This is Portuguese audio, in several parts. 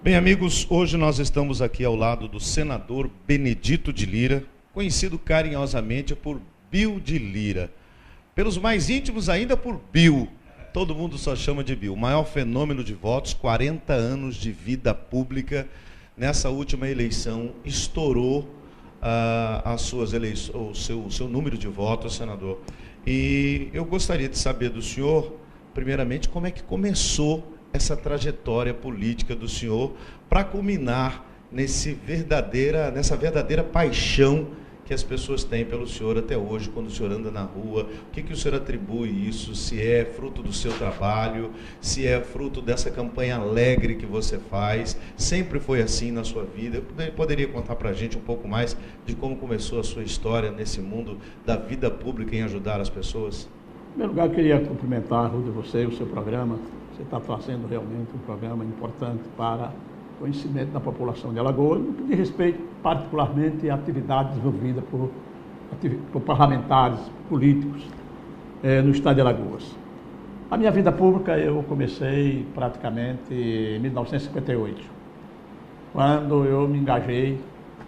Bem, amigos, hoje nós estamos aqui ao lado do senador Benedito de Lira, conhecido carinhosamente por Bill de Lira. Pelos mais íntimos ainda por Bill. Todo mundo só chama de Bill. O maior fenômeno de votos, 40 anos de vida pública. Nessa última eleição, estourou as suas eleições, o seu número de votos, senador. E eu gostaria de saber do senhor, primeiramente, como é que começou essa trajetória política do senhor para culminar nessa verdadeira paixão que as pessoas têm pelo senhor até hoje, quando o senhor anda na rua. O que o senhor atribui isso? Se é fruto do seu trabalho, se é fruto dessa campanha alegre que você faz, sempre foi assim na sua vida? Poderia contar para a gente um pouco mais de como começou a sua história nesse mundo da vida pública em ajudar as pessoas? Em primeiro lugar, eu queria cumprimentar, Rudy, você e o seu programa. Você está fazendo realmente um programa importante para o conhecimento da população de Alagoas, no que diz respeito particularmente à atividade desenvolvida por parlamentares, políticos no estado de Alagoas. A minha vida pública eu comecei praticamente em 1958, quando eu me engajei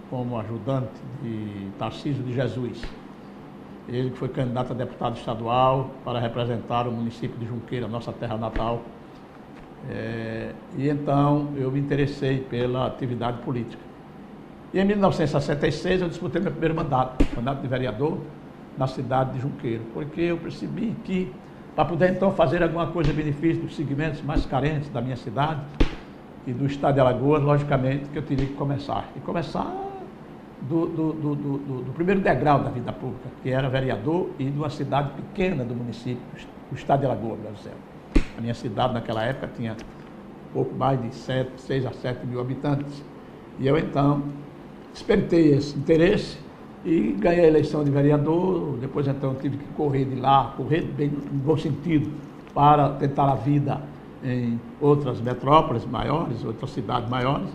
como ajudante de Tarcísio de Jesus. Ele que foi candidato a deputado estadual para representar o município de Junqueira, nossa terra natal. E então eu me interessei pela atividade política. E em 1966 eu disputei meu primeiro mandato de vereador na cidade de Junqueiro, porque eu percebi que para poder então fazer alguma coisa em benefício dos segmentos mais carentes da minha cidade e do estado de Alagoas, logicamente que eu teria que começar. E começar do primeiro degrau da vida pública, que era vereador e de uma cidade pequena do município, do estado de Alagoas, Brasil. A minha cidade naquela época tinha pouco mais de 6 a 7 mil habitantes. E eu então despertei esse interesse e ganhei a eleição de vereador. Depois então tive que correr de lá, correr bem no bom sentido, para tentar a vida em outras metrópoles maiores, outras cidades maiores.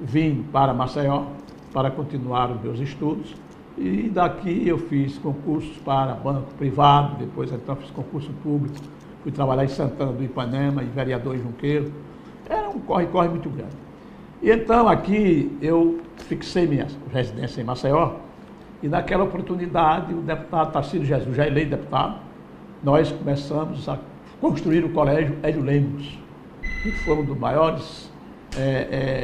Vim para Maceió para continuar os meus estudos. E daqui eu fiz concursos para banco privado, depois então fiz concurso público. Fui trabalhar em Santana do Ipanema e vereador em Junqueiro. Era um corre-corre muito grande. E então aqui eu fixei minha residência em Maceió e naquela oportunidade o deputado Tarcísio Jesus, já eleito deputado, nós começamos a construir o colégio Hélio Lemos, que foi um dos maiores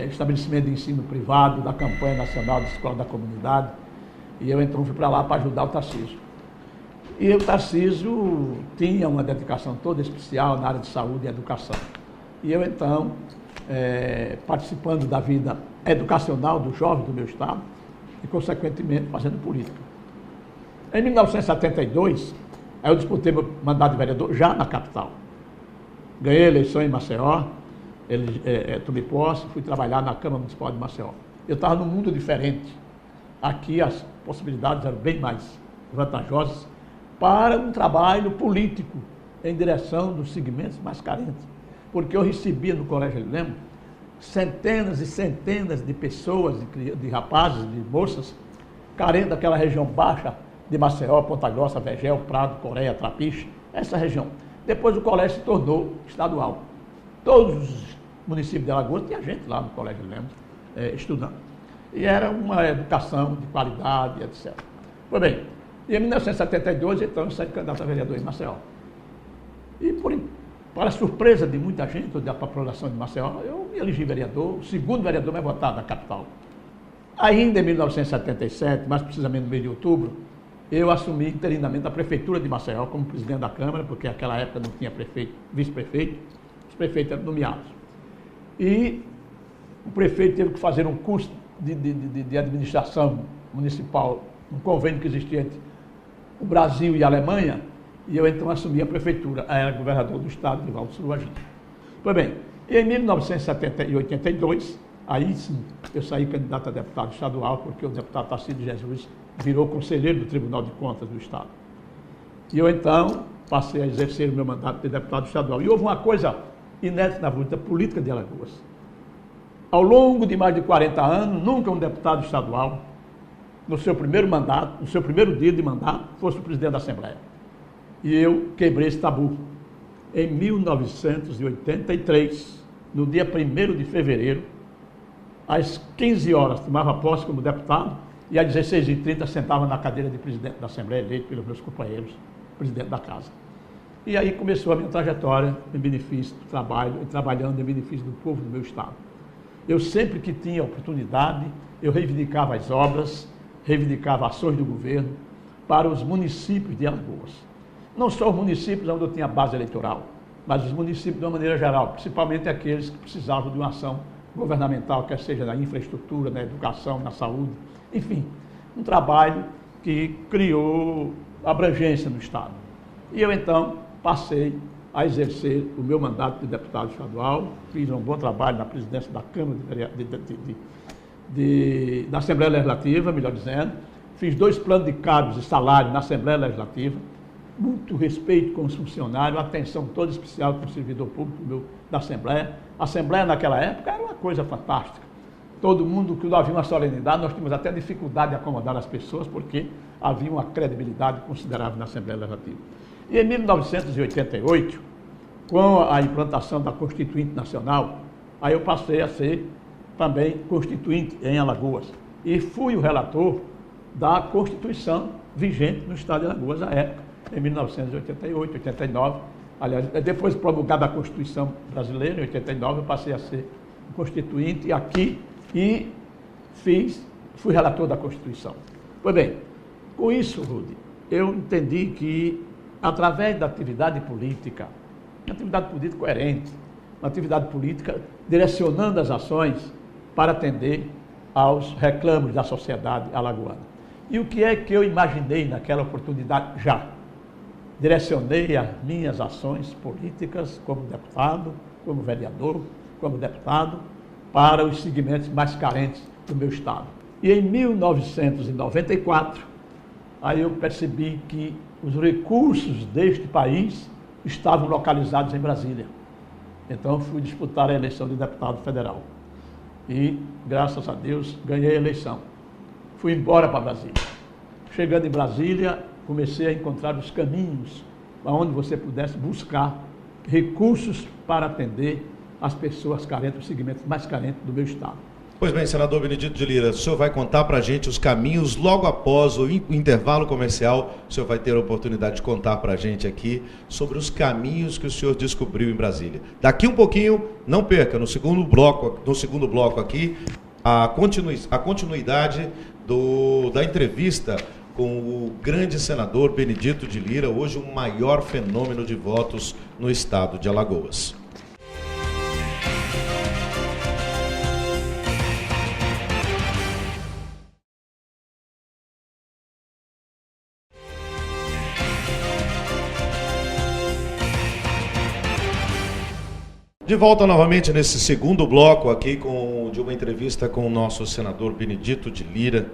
estabelecimentos de ensino privado da campanha nacional de Escola da Comunidade. E eu então fui para lá para ajudar o Tarcísio. E o Tarcísio tinha uma dedicação toda especial na área de saúde e educação. E eu, então, participando da vida educacional dos jovens do meu estado e, consequentemente, fazendo política. Em 1972, eu disputei meu mandato de vereador já na capital. Ganhei a eleição em Maceió, tomei posse, fui trabalhar na Câmara Municipal de Maceió. Eu estava num mundo diferente. Aqui as possibilidades eram bem mais vantajosas para um trabalho político em direção dos segmentos mais carentes. Porque eu recebia no Colégio Hélio Lemos centenas e centenas de pessoas, de rapazes, de moças, carentes daquela região baixa de Maceió, Ponta Grossa, Vegel, Prado, Coreia, Trapiche, essa região. Depois o colégio se tornou estadual. Todos os municípios de Alagoas tinha gente lá no Colégio Hélio Lemos estudando. E era uma educação de qualidade, etc. Pois bem, e em 1972, então, eu saí candidato a vereador em Maceió. E, para surpresa de muita gente, da população de Maceió, eu me elegi vereador, o segundo vereador mais votado da capital. Ainda em 1977, mais precisamente no mês de outubro, eu assumi interinamente a prefeitura de Maceió como presidente da Câmara, porque naquela época não tinha prefeito, vice-prefeito, os prefeitos eram nomeados. E o prefeito teve que fazer um curso de administração municipal, um convênio que existia entre o Brasil e a Alemanha, e eu então assumi a prefeitura, era governador do estado, Divaldo Suruagin. Pois bem, em 1982, aí sim, eu saí candidato a deputado estadual, porque o deputado Tarcísio Jesus virou conselheiro do Tribunal de Contas do estado. E eu então passei a exercer o meu mandato de deputado estadual. E houve uma coisa inédita na luta política de Alagoas. Ao longo de mais de 40 anos, nunca um deputado estadual, no seu primeiro mandato, no seu primeiro dia de mandato, fosse o presidente da Assembleia. E eu quebrei esse tabu. Em 1983, no dia 1º de fevereiro, às 15 horas tomava posse como deputado e às 16h30 sentava na cadeira de presidente da Assembleia, eleito pelos meus companheiros, presidente da casa. E aí começou a minha trajetória em benefício do trabalho, trabalhando em benefício do povo do meu estado. Eu sempre que tinha oportunidade, eu reivindicava as obras, reivindicava ações do governo para os municípios de Alagoas. Não só os municípios onde eu tinha base eleitoral, mas os municípios de uma maneira geral, principalmente aqueles que precisavam de uma ação governamental, quer seja na infraestrutura, na educação, na saúde, enfim, um trabalho que criou abrangência no estado. E eu então passei a exercer o meu mandato de deputado estadual, fiz um bom trabalho na presidência da Câmara da Assembleia Legislativa, melhor dizendo, fiz 2 planos de cargos e salário na Assembleia Legislativa, muito respeito com os funcionários, atenção toda especial com o servidor público da Assembleia. A Assembleia naquela época era uma coisa fantástica. Todo mundo, que havia uma solenidade, nós tínhamos até dificuldade de acomodar as pessoas, porque havia uma credibilidade considerável na Assembleia Legislativa. E em 1988, com a implantação da Constituinte Nacional, aí eu passei a ser também constituinte em Alagoas. E fui o relator da Constituição vigente no estado de Alagoas à época, em 1988, 89. Aliás, depois promulgada a Constituição brasileira, em 89, eu passei a ser constituinte aqui e fui relator da Constituição. Pois bem, com isso, Rudy, eu entendi que, através da atividade política, uma atividade política coerente, uma atividade política direcionando as ações para atender aos reclamos da sociedade alagoana. E o que é que eu imaginei naquela oportunidade já? Direcionei as minhas ações políticas como deputado, como vereador, como deputado, para os segmentos mais carentes do meu estado. E em 1994, aí eu percebi que os recursos deste país estavam localizados em Brasília. Então fui disputar a eleição de deputado federal. E, graças a Deus, ganhei a eleição. Fui embora para Brasília. Chegando em Brasília, comecei a encontrar os caminhos onde você pudesse buscar recursos para atender as pessoas carentes, os segmentos mais carentes do meu estado. Pois bem, senador Benedito de Lira, o senhor vai contar para a gente os caminhos logo após o intervalo comercial. O senhor vai ter a oportunidade de contar para a gente aqui sobre os caminhos que o senhor descobriu em Brasília. Daqui um pouquinho, não perca, no segundo bloco aqui, a continuidade da entrevista com o grande senador Benedito de Lira, hoje o maior fenômeno de votos no estado de Alagoas. De volta novamente nesse segundo bloco aqui de uma entrevista com o nosso senador Benedito de Lira,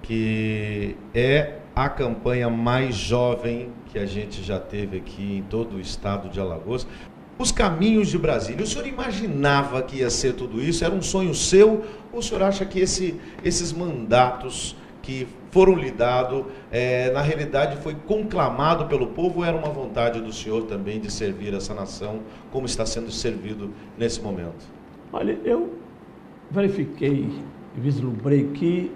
que é a campanha mais jovem que a gente já teve aqui em todo o estado de Alagoas. Os caminhos de Brasília, o senhor imaginava que ia ser tudo isso? Era um sonho seu? Ou o senhor acha que esses mandatos que foram lhe dados, na realidade foi conclamado pelo povo, ou era uma vontade do senhor também de servir essa nação, como está sendo servido nesse momento? Olha, eu verifiquei, vislumbrei que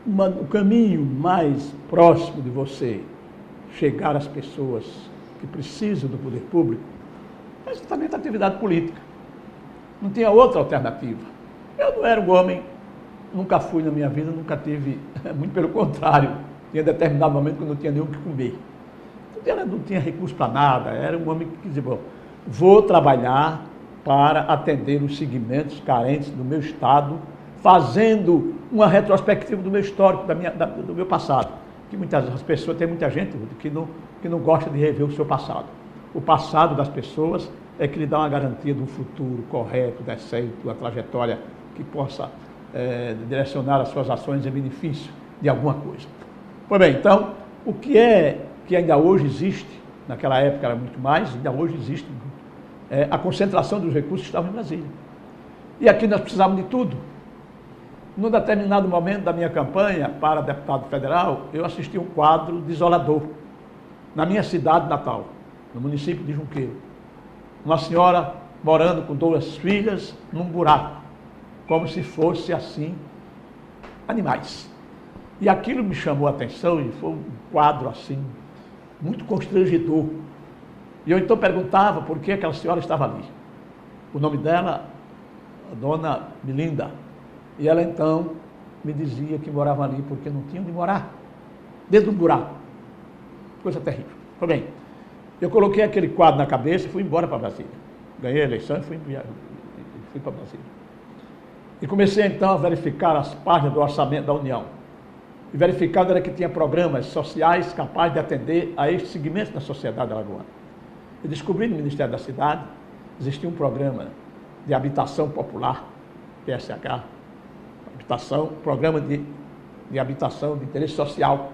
o caminho mais próximo de você chegar às pessoas que precisam do poder público é exatamente a atividade política. Não tinha outra alternativa. Eu não era um homem, nunca fui na minha vida, nunca tive, muito pelo contrário, tinha determinado momento que eu não tinha nem o que comer. Não tinha recurso para nada, era um homem que dizia, bom, vou trabalhar para atender os segmentos carentes do meu estado, fazendo uma retrospectiva do meu histórico, do meu passado. Que tem muita gente que não gosta de rever o seu passado. O passado das pessoas é que lhe dá uma garantia de um futuro correto, decente, uma trajetória que possa direcionar as suas ações em benefício de alguma coisa. Pois bem, então, o que ainda hoje existe, naquela época era muito mais, ainda hoje existe, a concentração dos recursos que estavam em Brasília. E aqui nós precisávamos de tudo. Num determinado momento da minha campanha para deputado federal, eu assisti um quadro desolador na minha cidade natal, no município de Junqueiro. Uma senhora morando com 2 filhas num buraco. como se fosse assim, animais. E aquilo me chamou a atenção e foi um quadro assim, muito constrangedor. E eu então perguntava por que aquela senhora estava ali. O nome dela, a dona Melinda. E ela então me dizia que morava ali porque não tinha onde morar, dentro de um buraco. Coisa terrível. Foi bem, eu coloquei aquele quadro na cabeça e fui embora para Brasília. Ganhei a eleição e fui para Brasília. E comecei então a verificar as páginas do orçamento da União. E verificando era que tinha programas sociais capazes de atender a estes segmentos da sociedade alagoana. Eu descobri no Ministério da Cidade, existia um programa de habitação popular, PSH, programa de habitação de interesse social.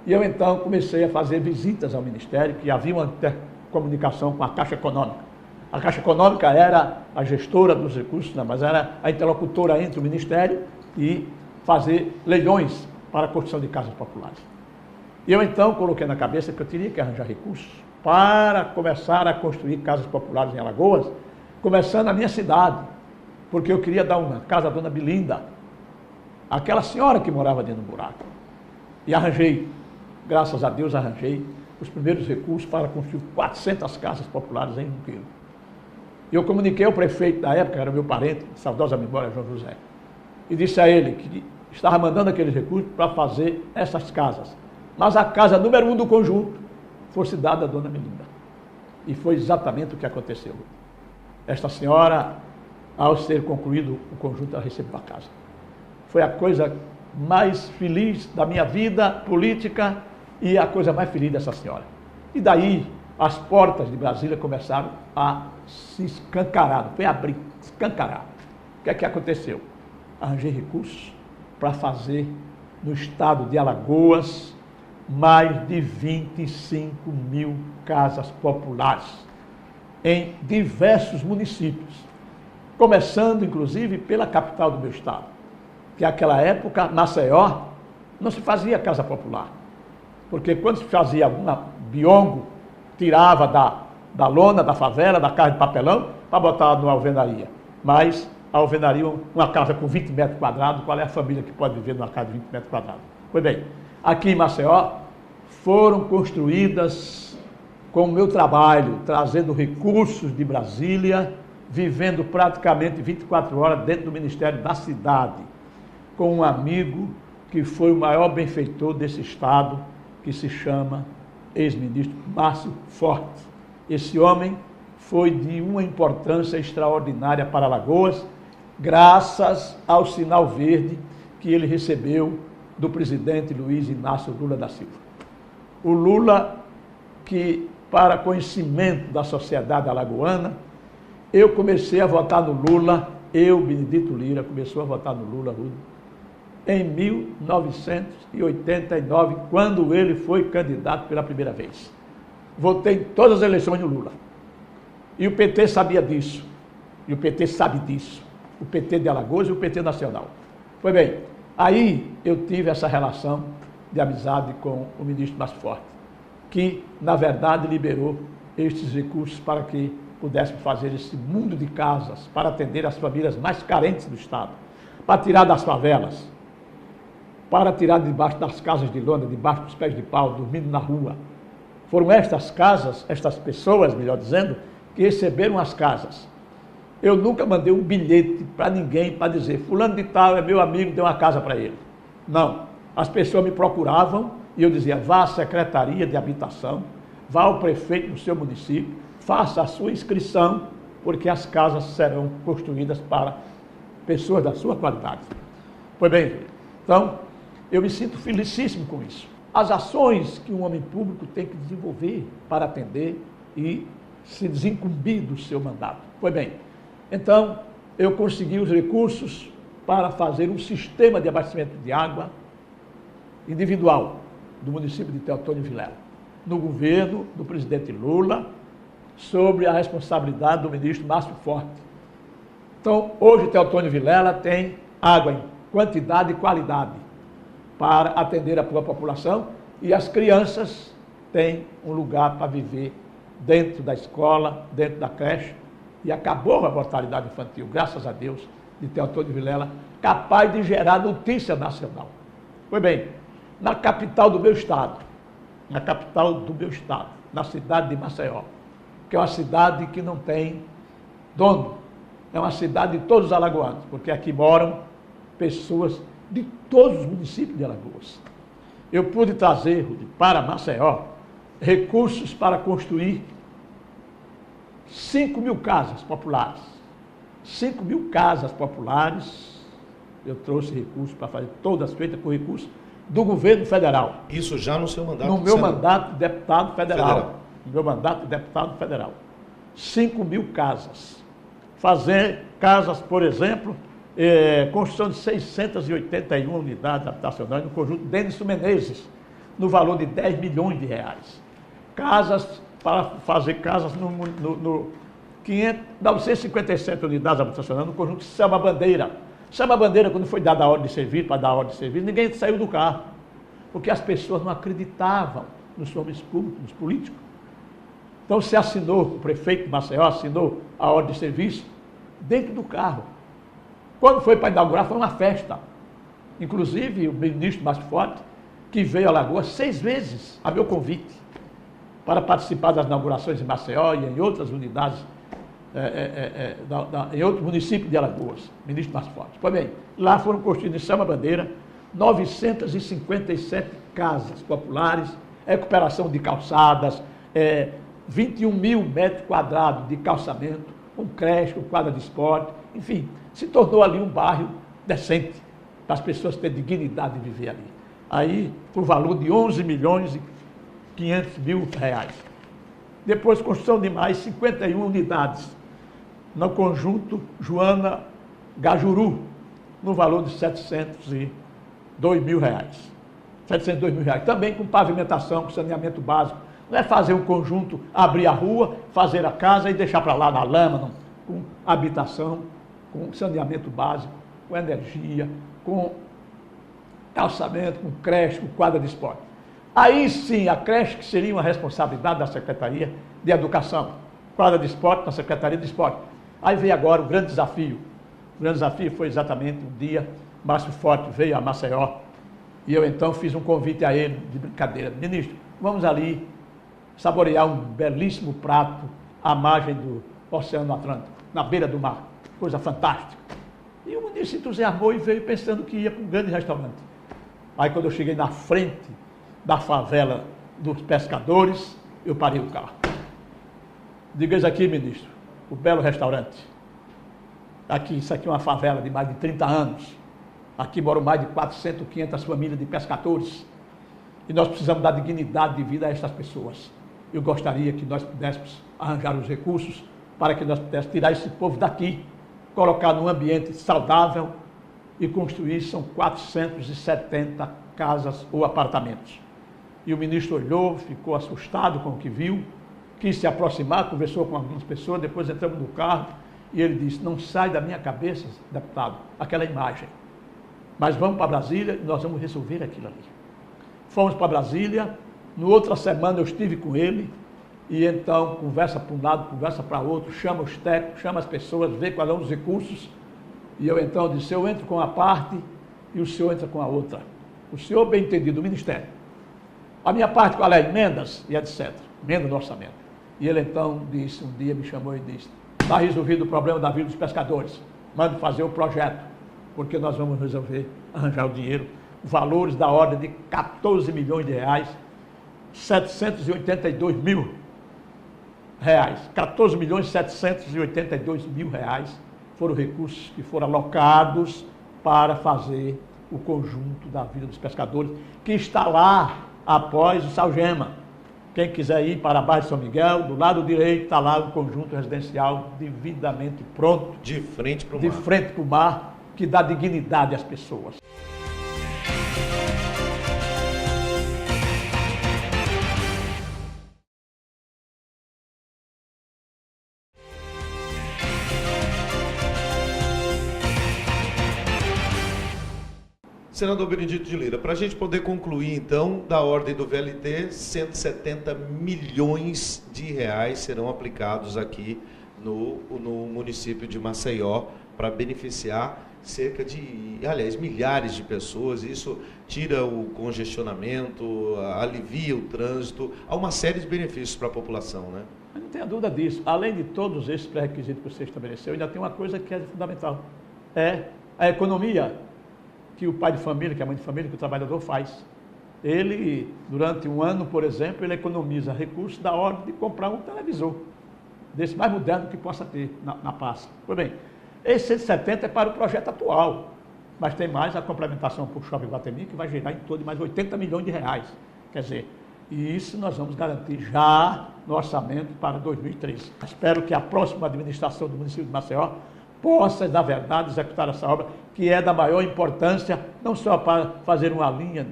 E eu então comecei a fazer visitas ao Ministério, que havia uma intercomunicação com a Caixa Econômica. A Caixa Econômica era a gestora dos recursos, mas era a interlocutora entre o Ministério e fazer leilões para a construção de casas populares. E eu então coloquei na cabeça que eu teria que arranjar recursos para começar a construir casas populares em Alagoas, começando na minha cidade, porque eu queria dar uma casa à dona Belinda, aquela senhora que morava dentro do buraco. E arranjei, graças a Deus arranjei, os primeiros recursos para construir 400 casas populares em Ronqueiro. E eu comuniquei ao prefeito da época, era meu parente, saudosa memória, João José, e disse a ele que estava mandando aqueles recursos para fazer essas casas. Mas a casa número 1 do conjunto fosse dada à dona Melinda. E foi exatamente o que aconteceu. Esta senhora, ao ser concluído o conjunto, ela recebeu a casa. Foi a coisa mais feliz da minha vida política e a coisa mais feliz dessa senhora. E daí, as portas de Brasília começaram a se escancarar, foi abrir, escancarar. O que é que aconteceu? Arranjei recursos para fazer no estado de Alagoas mais de 25 mil casas populares em diversos municípios, começando inclusive pela capital do meu estado, que naquela época, Maceió, não se fazia casa popular, porque quando se fazia alguma biongo, tirava da lona, da favela, da casa de papelão, para botar numa alvenaria. Mas a alvenaria, uma casa com 20 metros quadrados, qual é a família que pode viver numa casa de 20 metros quadrados? Pois bem, aqui em Maceió, foram construídas com o meu trabalho, trazendo recursos de Brasília, vivendo praticamente 24 horas dentro do Ministério da Cidade, com um amigo que foi o maior benfeitor desse estado, que se chama ex-ministro Márcio Forte. Esse homem foi de uma importância extraordinária para Alagoas, graças ao sinal verde que ele recebeu do presidente Luiz Inácio Lula da Silva. O Lula, que para conhecimento da sociedade alagoana, eu comecei a votar no Lula, Benedito Lira, começou a votar no Lula, em 1989, quando ele foi candidato pela primeira vez. Votei em todas as eleições no Lula. E o PT sabia disso. E o PT sabe disso. O PT de Alagoas e o PT nacional. Pois bem, aí eu tive essa relação de amizade com o ministro Márcio Forte, que, na verdade, liberou estes recursos para que pudéssemos fazer esse mundo de casas para atender as famílias mais carentes do estado, para tirar das favelas, para tirar debaixo das casas de lona, debaixo dos pés de pau, dormindo na rua. Foram estas casas, estas pessoas, melhor dizendo, que receberam as casas. Eu nunca mandei um bilhete para ninguém para dizer, fulano de tal é meu amigo, deu uma casa para ele. Não. As pessoas me procuravam e eu dizia, vá à Secretaria de Habitação, vá ao prefeito do seu município, faça a sua inscrição, porque as casas serão construídas para pessoas da sua qualidade. Pois bem, então, eu me sinto felicíssimo com isso. As ações que um homem público tem que desenvolver para atender e se desincumbir do seu mandato. Pois bem, então, eu consegui os recursos para fazer um sistema de abastecimento de água individual do município de Teotônio Vilela, no governo do presidente Lula, sobre a responsabilidade do ministro Márcio Forte. Então, hoje Teotônio Vilela tem água em quantidade e qualidade para atender a sua população e as crianças têm um lugar para viver dentro da escola, dentro da creche, e acabou a mortalidade infantil, graças a Deus, de Teotônio Vilela, capaz de gerar notícia nacional. Pois bem, na capital do meu estado, na cidade de Maceió, que é uma cidade que não tem dono, é uma cidade de todos os alagoanos, porque aqui moram pessoas de todos os municípios de Alagoas. Eu pude trazer para Maceió recursos para construir 5.000 casas populares. 5.000 casas populares, eu trouxe recursos para fazer, todas feitas com recursos do governo federal. Isso já no seu mandato? No meu mandato de deputado federal. No meu mandato de deputado federal. 5.000 casas. Fazer casas, por exemplo, construção de 681 unidades habitacionais no conjunto Denilson Menezes, no valor de 10 milhões de reais. Casas, para fazer casas no 957 unidades habitacionais no conjunto Selma Bandeira. Selma Bandeira, quando foi dada a ordem de serviço, para dar a ordem de serviço, ninguém saiu do carro, porque as pessoas não acreditavam nos homens públicos, nos políticos. Então se assinou, o prefeito de Maceió assinou a ordem de serviço dentro do carro. Quando foi para inaugurar, foi uma festa. Inclusive, o ministro Márcio Forte, que veio a Alagoas 6 vezes a meu convite, para participar das inaugurações em Maceió e em outras unidades, em outros municípios de Alagoas, ministro Márcio Forte. Pois bem, lá foram construídas em Selma Bandeira 957 casas populares, recuperação de calçadas, 21.000 metros quadrados de calçamento, com creche, com quadra de esporte, enfim, se tornou ali um bairro decente, para as pessoas terem dignidade de viver ali. Aí, por valor de 11 milhões e 500 mil reais. Depois, construção de mais 51 unidades, no conjunto Joana Gajuru, no valor de 702 mil reais. 702 mil reais. Também com pavimentação, com saneamento básico. Não é fazer um conjunto, abrir a rua, fazer a casa e deixar para lá na lama, não. Com habitação, com saneamento básico, com energia, com calçamento, com creche, com quadra de esporte. Aí sim, a creche, que seria uma responsabilidade da Secretaria de Educação, quadra de esporte na Secretaria de Esporte. Aí veio agora o grande desafio. O grande desafio foi exatamente um dia, Márcio Forte veio a Maceió, e eu então fiz um convite a ele, de brincadeira: ministro, vamos ali saborear um belíssimo prato à margem do Oceano Atlântico, na beira do mar, coisa fantástica. E o ministro se entusiasmou e veio pensando que ia para um grande restaurante. Aí quando eu cheguei na frente da favela dos pescadores, eu parei o carro. Diga isso aqui, ministro, o belo restaurante. Aqui, isso aqui é uma favela de mais de 30 anos. Aqui moram mais de 400, 500 famílias de pescadores. E nós precisamos dar dignidade de vida a estas pessoas. Eu gostaria que nós pudéssemos arranjar os recursos para que nós pudéssemos tirar esse povo daqui, colocar num ambiente saudável e construir, são 470 casas ou apartamentos. E o ministro olhou, ficou assustado com o que viu, quis se aproximar, conversou com algumas pessoas, depois entramos no carro e ele disse: não sai da minha cabeça, deputado, aquela imagem. Mas vamos para Brasília e nós vamos resolver aquilo ali. Fomos para Brasília, no outra semana eu estive com ele, e então conversa para um lado, conversa para outro, chama os técnicos, chama as pessoas, vê quais são os recursos, e eu então disse: eu entro com uma parte e o senhor entra com a outra. O senhor, bem entendido, o Ministério. A minha parte qual é? Emendas e etc. Emenda no orçamento. E ele então disse, um dia me chamou e disse: está resolvido o problema da vida dos pescadores, mande fazer o projeto, porque nós vamos resolver, arranjar o dinheiro, valores da ordem de 14 milhões de reais, 782 mil reais, 14 milhões e 782 mil reais foram recursos que foram alocados para fazer o conjunto da Vila dos Pescadores, que está lá após o Salgema. Quem quiser ir para a Barra de São Miguel, do lado direito está lá o conjunto residencial devidamente pronto. De frente para o mar. De frente para o mar, que dá dignidade às pessoas. Senador Benedito de Lira, para a gente poder concluir, então, da ordem do VLT, 170 milhões de reais serão aplicados aqui no município de Maceió para beneficiar cerca de, aliás, milhares de pessoas. Isso tira o congestionamento, alivia o trânsito, há uma série de benefícios para a população, né? Não tenha dúvida disso. Além de todos esses pré-requisitos que você estabeleceu, ainda tem uma coisa que é fundamental. É a economia que o pai de família, que a mãe de família, que o trabalhador faz. Ele, durante um ano, por exemplo, ele economiza recursos da ordem de comprar um televisor, desse mais moderno que possa ter na pasta. Pois bem, esse 170 é para o projeto atual, mas tem mais a complementação por Shopping Iguatemi, que vai gerar em torno de mais 80 milhões de reais. Quer dizer, e isso nós vamos garantir já no orçamento para 2013. Espero que a próxima administração do município de Maceió possa, na verdade, executar essa obra, que é da maior importância, não só para fazer uma linha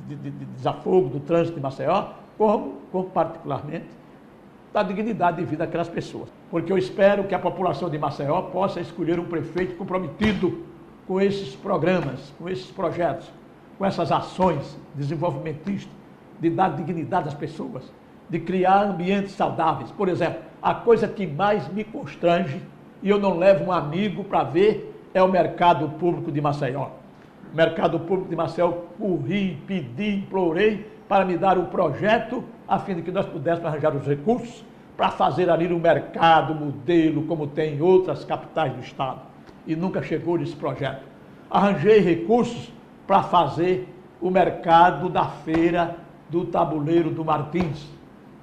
de desafogo do trânsito de Maceió, como particularmente, da dignidade de vida daquelas pessoas. Porque eu espero que a população de Maceió possa escolher um prefeito comprometido com esses programas, com esses projetos, com essas ações desenvolvimentistas, de dar dignidade às pessoas, de criar ambientes saudáveis. Por exemplo, a coisa que mais me constrange, e eu não levo um amigo para ver, é o mercado público de Maceió. O mercado público de Maceió, corri, pedi, implorei para me dar um projeto, a fim de que nós pudéssemos arranjar os recursos para fazer ali um mercado, modelo, como tem em outras capitais do estado. E nunca chegou nesse projeto. Arranjei recursos para fazer o mercado da feira do Tabuleiro do Martins.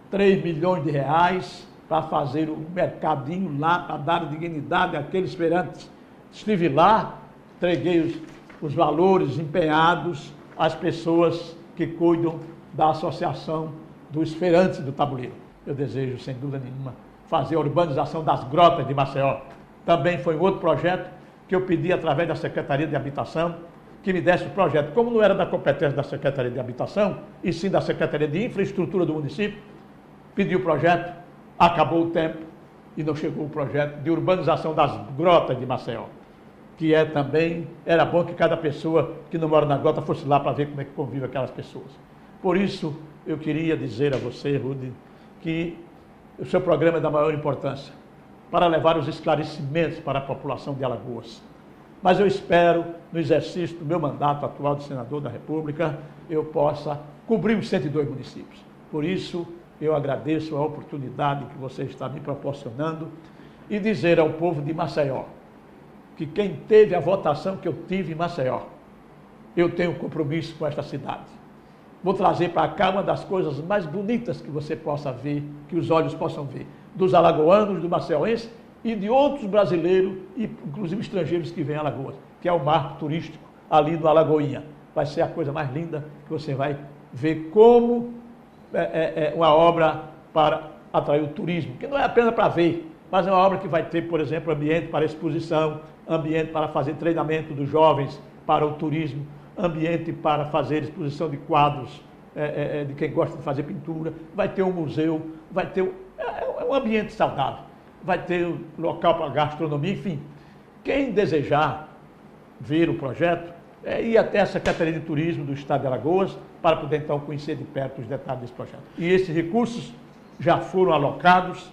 3 milhões de reais para fazer um mercadinho lá, para dar dignidade àqueles feirantes. Estive lá, entreguei os valores empenhados às pessoas que cuidam da Associação dos Feirantes do Tabuleiro. Eu desejo, sem dúvida nenhuma, fazer a urbanização das grotas de Maceió. Também foi um outro projeto que eu pedi através da Secretaria de Habitação, que me desse o projeto. Como não era da competência da Secretaria de Habitação, e sim da Secretaria de Infraestrutura do município, pedi o projeto, acabou o tempo e não chegou o projeto de urbanização das grotas de Maceió, que é também, era bom que cada pessoa que não mora na grota fosse lá para ver como é que convive aquelas pessoas. Por isso, eu queria dizer a você, Rudy, que o seu programa é da maior importância para levar os esclarecimentos para a população de Alagoas. Mas eu espero, no exercício do meu mandato atual de senador da República, eu possa cobrir os 102 municípios. Por isso, eu agradeço a oportunidade que você está me proporcionando e dizer ao povo de Maceió que quem teve a votação que eu tive em Maceió, eu tenho compromisso com esta cidade. Vou trazer para cá uma das coisas mais bonitas que você possa ver, que os olhos possam ver, dos alagoanos, do maceiense e de outros brasileiros, e inclusive estrangeiros que vêm a Alagoas, que é o marco turístico ali do Alagoinha. Vai ser a coisa mais linda que você vai ver como uma obra para atrair o turismo, que não é apenas para ver, mas é uma obra que vai ter, por exemplo, ambiente para exposição, ambiente para fazer treinamento dos jovens para o turismo, ambiente para fazer exposição de quadros de quem gosta de fazer pintura, vai ter um museu, vai ter um ambiente saudável, vai ter um local para gastronomia, enfim. Quem desejar ver o projeto, ir até a Secretaria de Turismo do Estado de Alagoas para poder então conhecer de perto os detalhes desse projeto. E esses recursos já foram alocados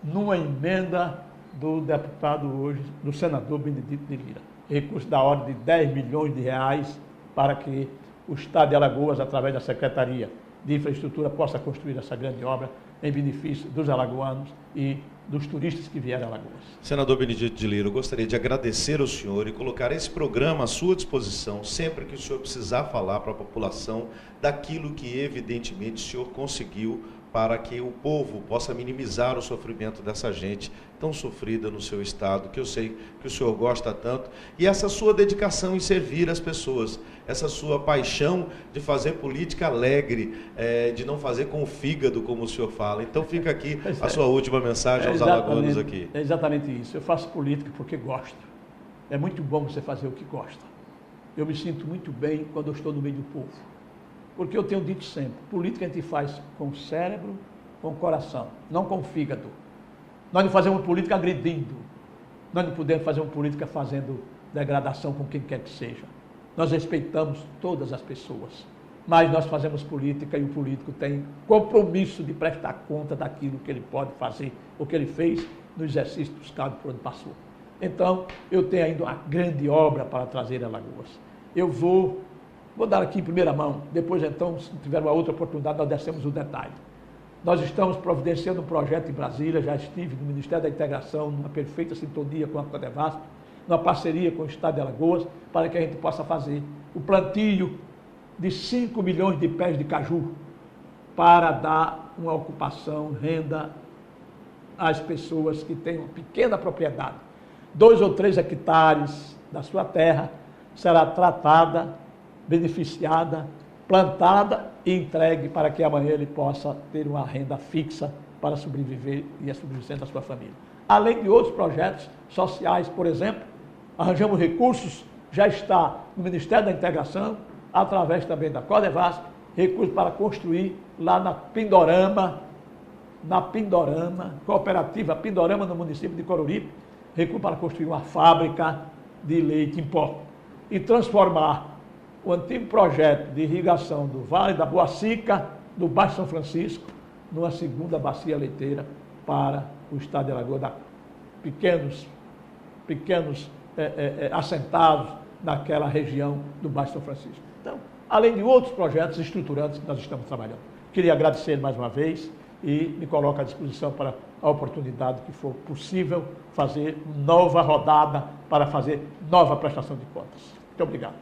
numa emenda do deputado hoje, do senador Benedito de Lira. Recurso da ordem de 10 milhões de reais para que o Estado de Alagoas, através da Secretaria de Infraestrutura, possa construir essa grande obra em benefício dos alagoanos e dos turistas que vierem a Alagoas. Senador Benedito de Lira, eu gostaria de agradecer ao senhor e colocar esse programa à sua disposição sempre que o senhor precisar falar para a população daquilo que evidentemente o senhor conseguiu para que o povo possa minimizar o sofrimento dessa gente tão sofrida no seu estado, que eu sei que o senhor gosta tanto, e essa sua dedicação em servir as pessoas, essa sua paixão de fazer política alegre, de não fazer com o fígado, como o senhor fala. Então fica aqui a sua última mensagem aos alagoanos aqui. É exatamente isso. Eu faço política porque gosto. É muito bom você fazer o que gosta. Eu me sinto muito bem quando eu estou no meio do povo. Porque eu tenho dito sempre, política a gente faz com o cérebro, com o coração, não com o fígado. Nós não fazemos política agredindo, nós não podemos fazer uma política fazendo degradação com quem quer que seja. Nós respeitamos todas as pessoas, mas nós fazemos política e o político tem compromisso de prestar conta daquilo que ele pode fazer, o que ele fez no exercício dos cargos por onde passou. Então, eu tenho ainda uma grande obra para trazer a Alagoas. Eu vou dar aqui em primeira mão, depois então, se tiver uma outra oportunidade, nós descemos o detalhe. Nós estamos providenciando um projeto em Brasília, já estive no Ministério da Integração, numa perfeita sintonia com a Codevasp, numa parceria com o Estado de Alagoas, para que a gente possa fazer o plantio de 5 milhões de pés de caju, para dar uma ocupação, renda às pessoas que têm uma pequena propriedade. 2 ou 3 hectares da sua terra será tratada, beneficiada, plantada e entregue para que amanhã ele possa ter uma renda fixa para sobreviver e a sobrevivência da sua família. Além de outros projetos sociais, por exemplo, arranjamos recursos, já está no Ministério da Integração, através também da Codevasp, recursos para construir lá na Pindorama, cooperativa Pindorama, no município de Coruripe, recurso para construir uma fábrica de leite em pó e transformar o antigo projeto de irrigação do Vale da Boacica, do Baixo São Francisco, numa segunda bacia leiteira para o Estado de Alagoas, dar pequenos assentados naquela região do Baixo São Francisco. Então, além de outros projetos estruturantes que nós estamos trabalhando. Queria agradecer mais uma vez e me coloco à disposição para a oportunidade que for possível fazer nova rodada para fazer nova prestação de contas. Muito obrigado.